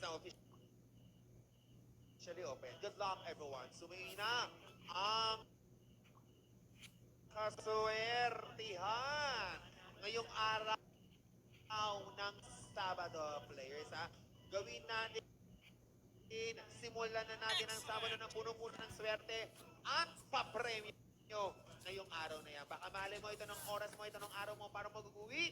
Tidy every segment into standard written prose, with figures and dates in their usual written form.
na officially open. Good luck, everyone. Sumina ang kaswertihan ngayong araw ng Sabado, players. Gawin natin, simulan na natin ang Sabado ng puno-puno ng swerte at papremyo ngayong araw na yan. Baka mali mo ito ng oras mo, ito ng araw mo para mag-uwi.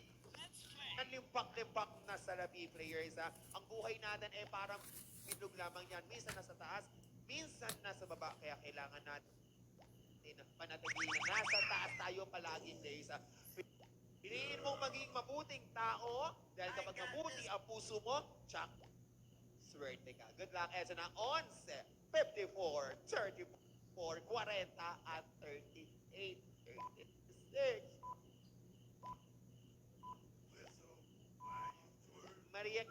Ang limpak-limpak na salapi, players. Ang buhay natin ay parang bidog lamang yan. Minsan nasa taas, minsan nasa baba. Kaya kailangan natin panatagin. Nasa taas tayo palagi, players. Piliin mong maging mabuting tao dahil kapag mabuti ang puso mo, tsak, swerte ka. Good luck. Esa na 11, 54, 34, 40, at 38, 36. Maria,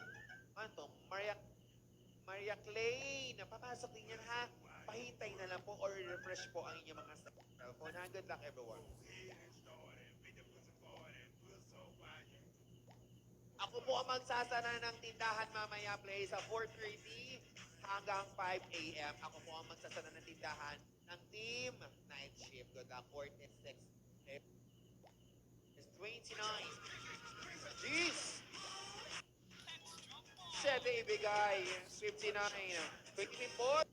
ano to? Maria Clay, napapasok din yan ha. Pahintay na lang po or refresh po ang inyong mga cellphone. Good luck, everyone. Ako po ang magsasara ng tindahan mamaya, play, sa 4:30 hanggang 5 a.m. Ako po ang magsasara ng tindahan ng team night shift. Good luck, 46. It's 29. Jeez! 7 ibigay. 59. 15 po.